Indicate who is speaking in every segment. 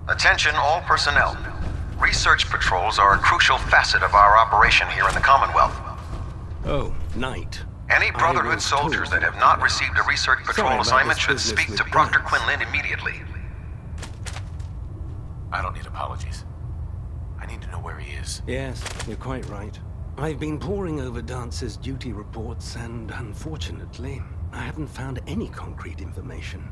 Speaker 1: Attention all personnel. Research patrols are a crucial facet of our operation here in the Commonwealth.
Speaker 2: Oh, Knight.
Speaker 1: Any Brotherhood soldiers that have not received a research patrol assignment should speak to Proctor Quinlan immediately.
Speaker 3: I don't need apologies. I need to know where he is.
Speaker 2: Yes, you're quite right. I've been poring over Dance's duty reports, and unfortunately, I haven't found any concrete information.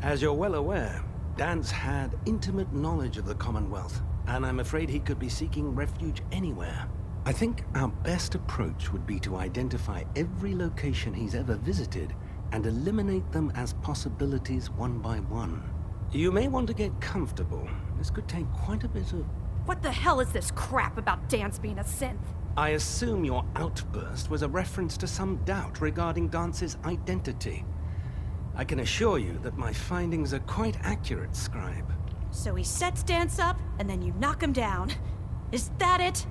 Speaker 2: As you're well aware, Dance had intimate knowledge of the Commonwealth, and I'm afraid he could be seeking refuge anywhere. I think our best approach would be to identify every location he's ever visited and eliminate them as possibilities one by one. You may want to get comfortable. This could take quite a bit of...
Speaker 4: What the hell is this crap about Dance being a synth?
Speaker 2: I assume your outburst was a reference to some doubt regarding Dance's identity. I can assure you that my findings are quite accurate, Scribe.
Speaker 4: So he sets Dance up, and then you knock him down. Is that it?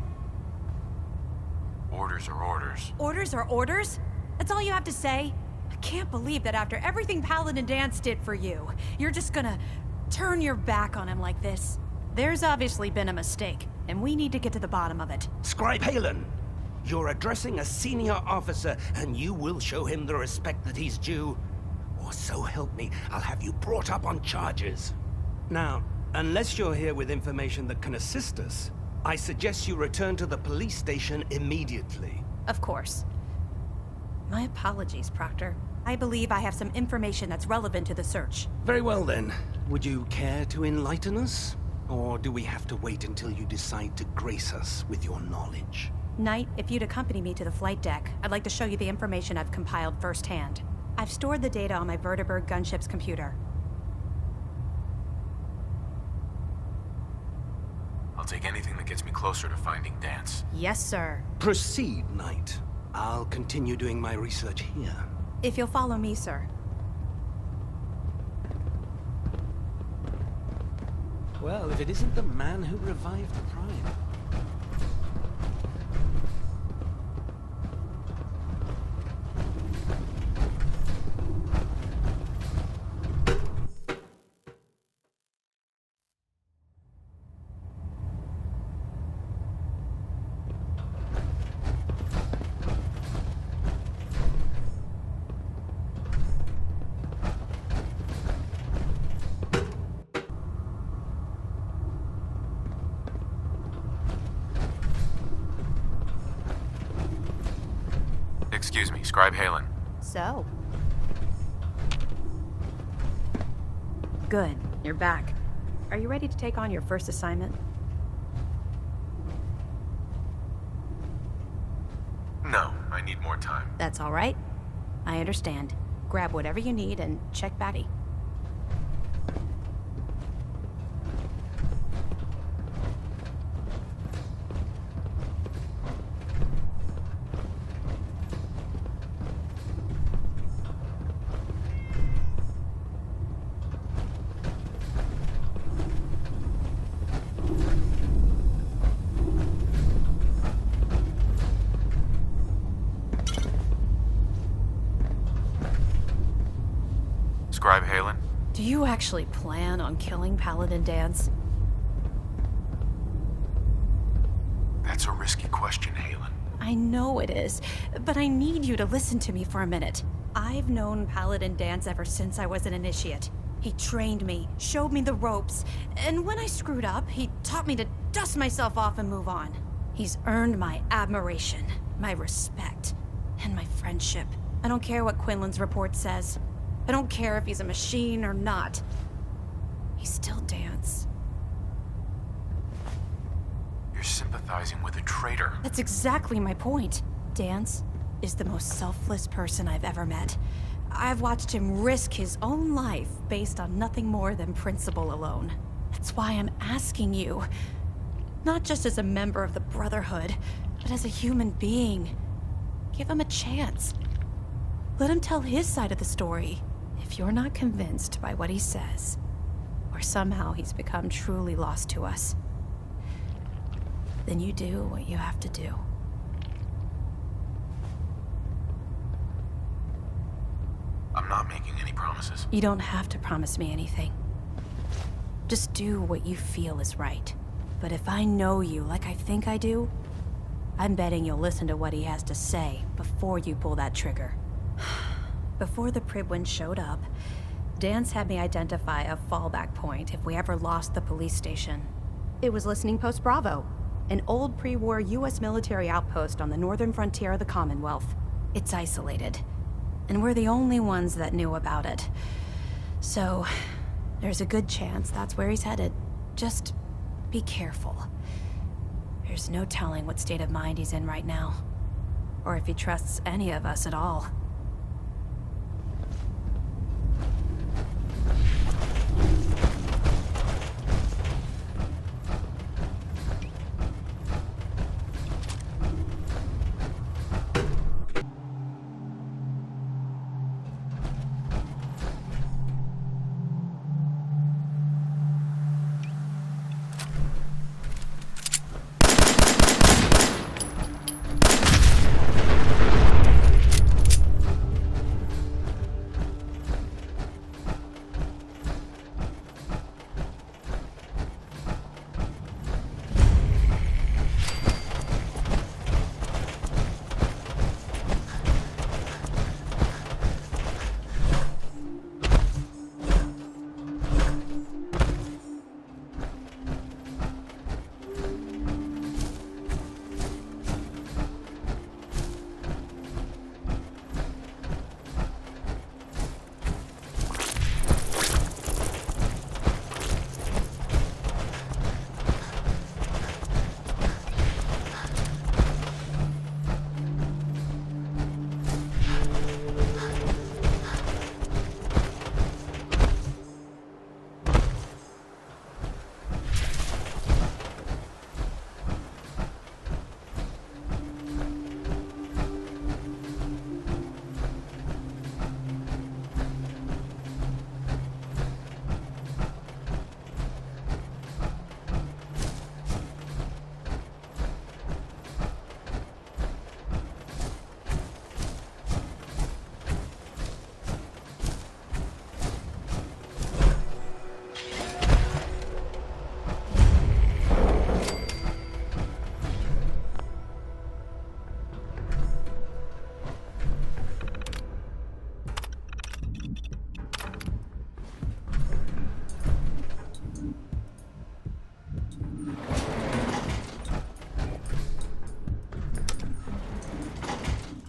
Speaker 3: Orders are orders.
Speaker 4: Orders are orders? That's all you have to say? I can't believe that after everything Paladin Dance did for you, you're just gonna turn your back on him like this. There's obviously been a mistake, and we need to get to the bottom of it.
Speaker 2: Scribe Haylen, you're addressing a senior officer, and you will show him the respect that he's due. Or so help me, I'll have you brought up on charges. Now, unless you're here with information that can assist us, I suggest you return to the police station immediately.
Speaker 4: Of course. My apologies, Proctor. I believe I have some information that's relevant to the search.
Speaker 2: Very well then. Would you care to enlighten us? Or do we have to wait until you decide to grace us with your knowledge?
Speaker 4: Knight, if you'd accompany me to the flight deck, I'd like to show you the information I've compiled firsthand. I've stored the data on my Vertibird gunship's computer.
Speaker 3: I'll take anything that gets me closer to finding Dance.
Speaker 4: Yes, sir.
Speaker 2: Proceed, Knight. I'll continue doing my research here.
Speaker 4: If you'll follow me, sir.
Speaker 2: Well, if it isn't the man who revived the Prime.
Speaker 3: Excuse me, Scribe Haylen.
Speaker 4: So? Good. You're back. Are you ready to take on your first assignment?
Speaker 3: No, I need more time.
Speaker 4: That's all right. I understand. Grab whatever you need and check back.
Speaker 3: Scribe Haylen?
Speaker 4: Do you actually plan on killing Paladin Dance?
Speaker 3: That's a risky question, Haylen.
Speaker 4: I know it is, but I need you to listen to me for a minute. I've known Paladin Dance ever since I was an initiate. He trained me, showed me the ropes, and when I screwed up, he taught me to dust myself off and move on. He's earned my admiration, my respect, and my friendship. I don't care what Quinlan's report says. I don't care if he's a machine or not. He's still Dance.
Speaker 3: You're sympathizing with a traitor.
Speaker 4: That's exactly my point. Dance is the most selfless person I've ever met. I've watched him risk his own life based on nothing more than principle alone. That's why I'm asking you. Not just as a member of the Brotherhood, but as a human being. Give him a chance. Let him tell his side of the story. If you're not convinced by what he says, or somehow he's become truly lost to us, then you do what you have to do.
Speaker 3: I'm not making any promises.
Speaker 4: You don't have to promise me anything. Just do what you feel is right. But if I know you like I think I do, I'm betting you'll listen to what he has to say before you pull that trigger. Before the Pribwin showed up, Dance had me identify a fallback point if we ever lost the police station. It was Listening Post Bravo, an old pre-war US military outpost on the northern frontier of the Commonwealth. It's isolated, and we're the only ones that knew about it. So, there's a good chance that's where he's headed. Just be careful. There's no telling what state of mind he's in right now, or if he trusts any of us at all.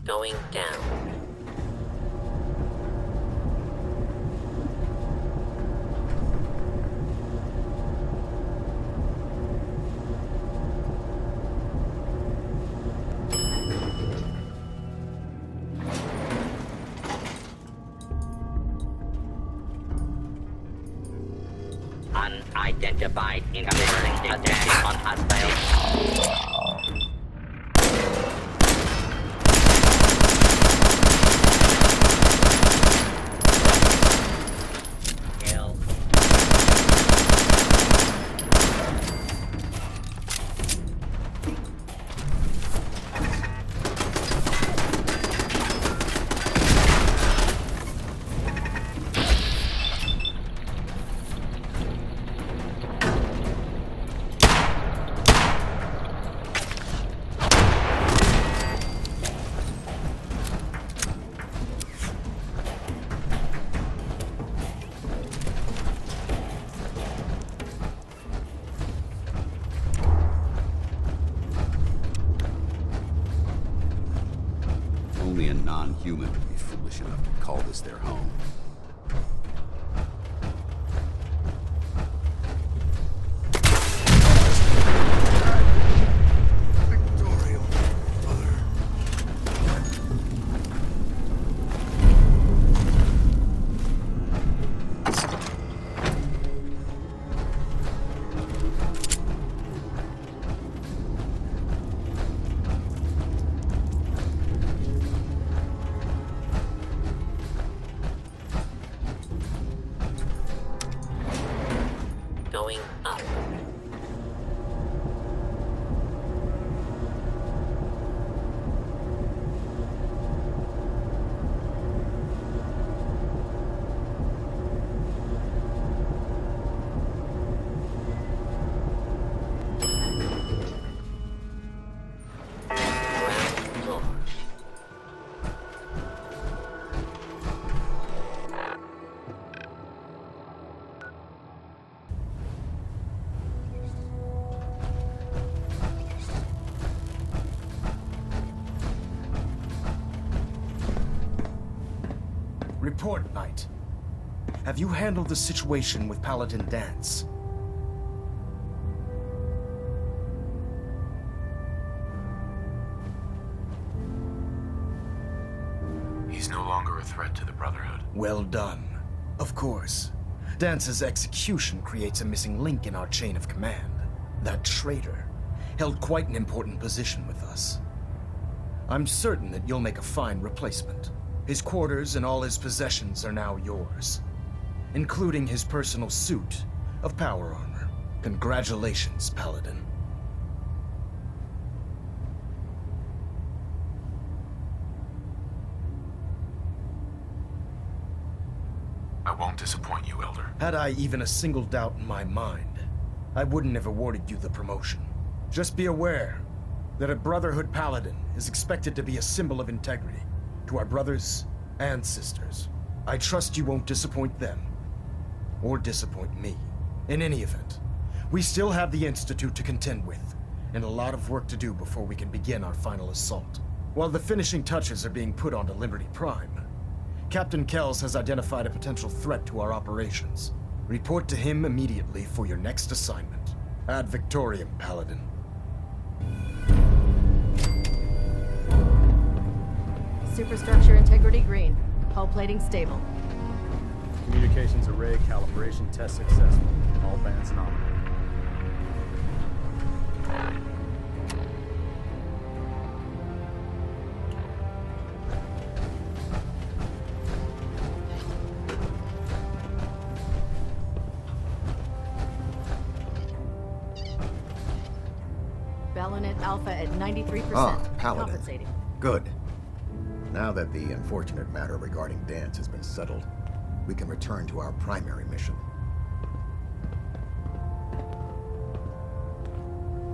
Speaker 5: Going down. Unidentified incoming attack on hostile.
Speaker 6: Only a non-human would be foolish enough to call this their home.
Speaker 5: Going up.
Speaker 7: report, Knight. Have you handled the situation with Paladin Danse?
Speaker 3: He's no longer a threat to the Brotherhood.
Speaker 7: Well done. Of course. Dance's execution creates a missing link in our chain of command. That traitor held quite an important position with us. I'm certain that you'll make a fine replacement. His quarters and all his possessions are now yours, including his personal suit of power armor. Congratulations, Paladin.
Speaker 3: I won't disappoint you, Elder.
Speaker 7: Had I even a single doubt in my mind, I wouldn't have awarded you the promotion. Just be aware that a Brotherhood Paladin is expected to be a symbol of integrity to our brothers and sisters. I trust you won't disappoint them, or disappoint me. In any event, we still have the Institute to contend with, and a lot of work to do before we can begin our final assault. While the finishing touches are being put onto Liberty Prime, Captain Kells has identified a potential threat to our operations. Report to him immediately for your next assignment. Ad Victoriam, Paladin.
Speaker 8: Superstructure integrity green. Hull plating stable.
Speaker 9: Communications array calibration test successful. All bands nominal.
Speaker 8: Balonet Alpha at 93%.
Speaker 1: Ah, Paladin.
Speaker 8: Compensating.
Speaker 1: Good. Now that the unfortunate matter regarding Danse has been settled, we can return to our primary mission.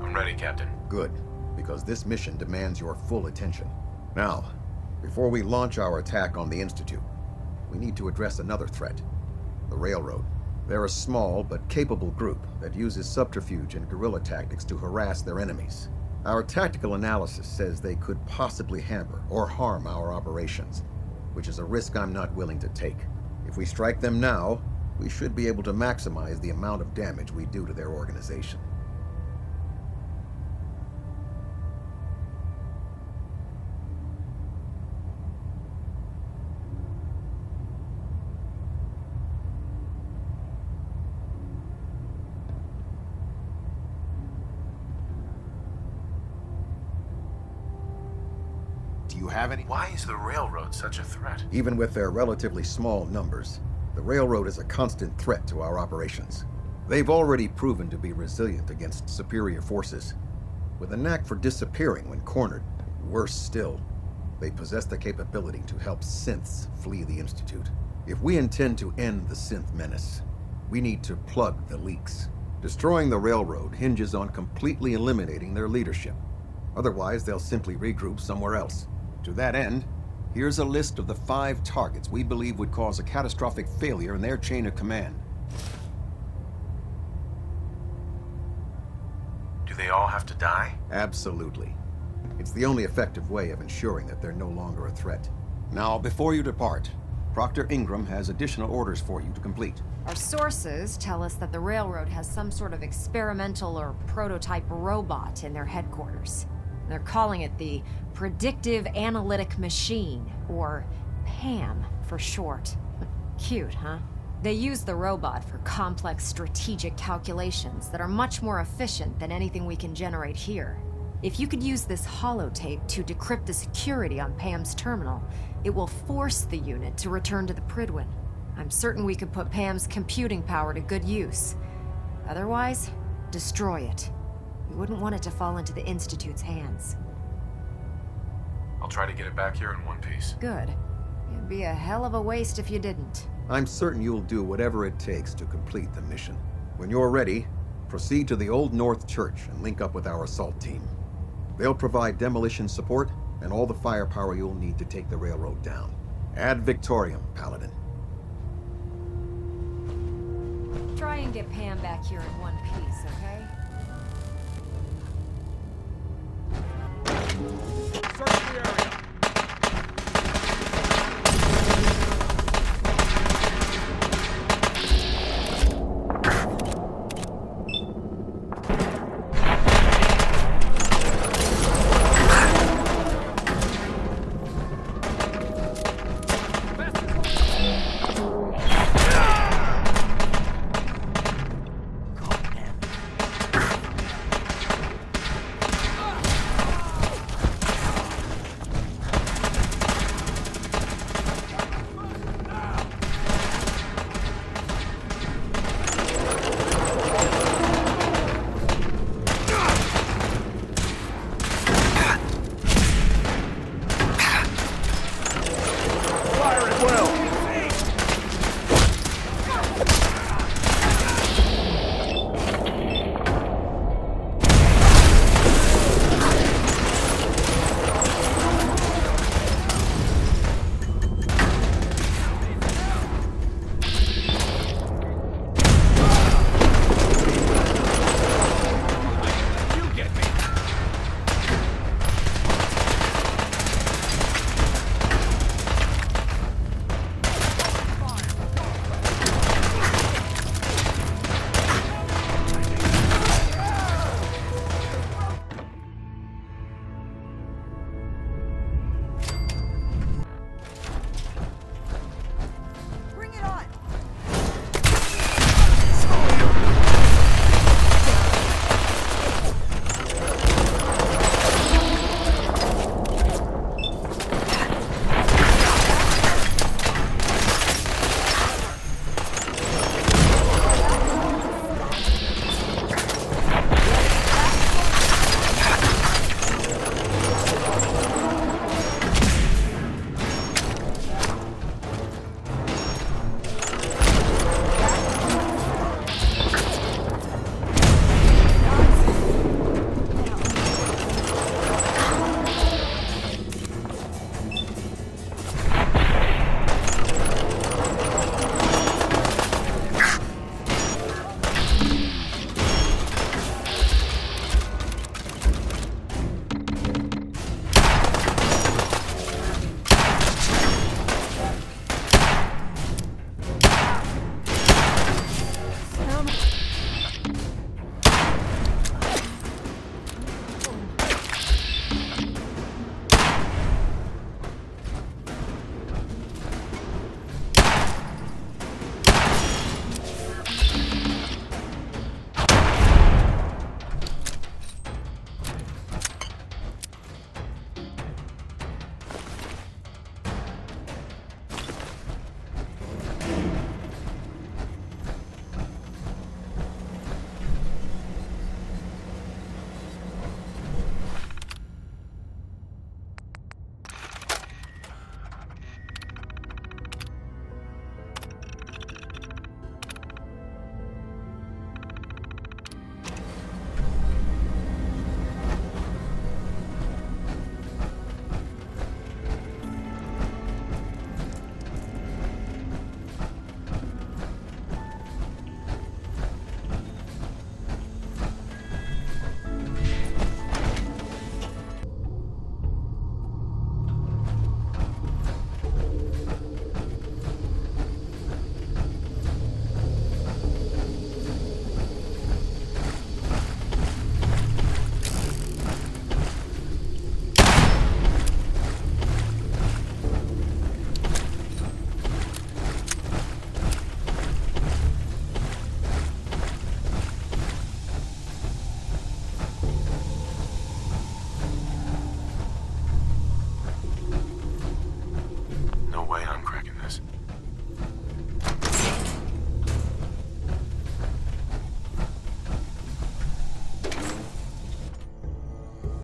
Speaker 3: I'm ready, Captain.
Speaker 1: Good, because this mission demands your full attention. Now, before we launch our attack on the Institute, we need to address another threat, the Railroad. They're a small but capable group that uses subterfuge and guerrilla tactics to harass their enemies. Our tactical analysis says they could possibly hamper or harm our operations, which is a risk I'm not willing to take. If we strike them now, we should be able to maximize the amount of damage we do to their organization.
Speaker 3: Do you have any? Why is the Railroad such a threat?
Speaker 1: Even with their relatively small numbers, the Railroad is a constant threat to our operations. They've already proven to be resilient against superior forces, with a knack for disappearing when cornered. Worse still, they possess the capability to help synths flee the Institute. If we intend to end the synth menace, we need to plug the leaks. Destroying the Railroad hinges on completely eliminating their leadership. Otherwise, they'll simply regroup somewhere else. To that end, here's a list of the 5 targets we believe would cause a catastrophic failure in their chain of command.
Speaker 3: Do they all have to die?
Speaker 1: Absolutely. It's the only effective way of ensuring that they're no longer a threat. Now, before you depart, Proctor Ingram has additional orders for you to complete.
Speaker 10: Our sources tell us that the Railroad has some sort of experimental or prototype robot in their headquarters. They're calling it the Predictive Analytic Machine, or PAM for short. Cute, huh? They use the robot for complex strategic calculations that are much more efficient than anything we can generate here. If you could use this holotape to decrypt the security on PAM's terminal, it will force the unit to return to the Prydwen. I'm certain we could put PAM's computing power to good use. Otherwise, destroy it. We wouldn't want it to fall into the Institute's hands.
Speaker 3: I'll try to get it back here in one piece.
Speaker 10: Good. It'd be a hell of a waste if you didn't.
Speaker 1: I'm certain you'll do whatever it takes to complete the mission. When you're ready, proceed to the Old North Church and link up with our assault team. They'll provide demolition support and all the firepower you'll need to take the Railroad down. Ad Victoriam, Paladin.
Speaker 10: Try and get Pam back here in one piece, okay?
Speaker 9: Search the area.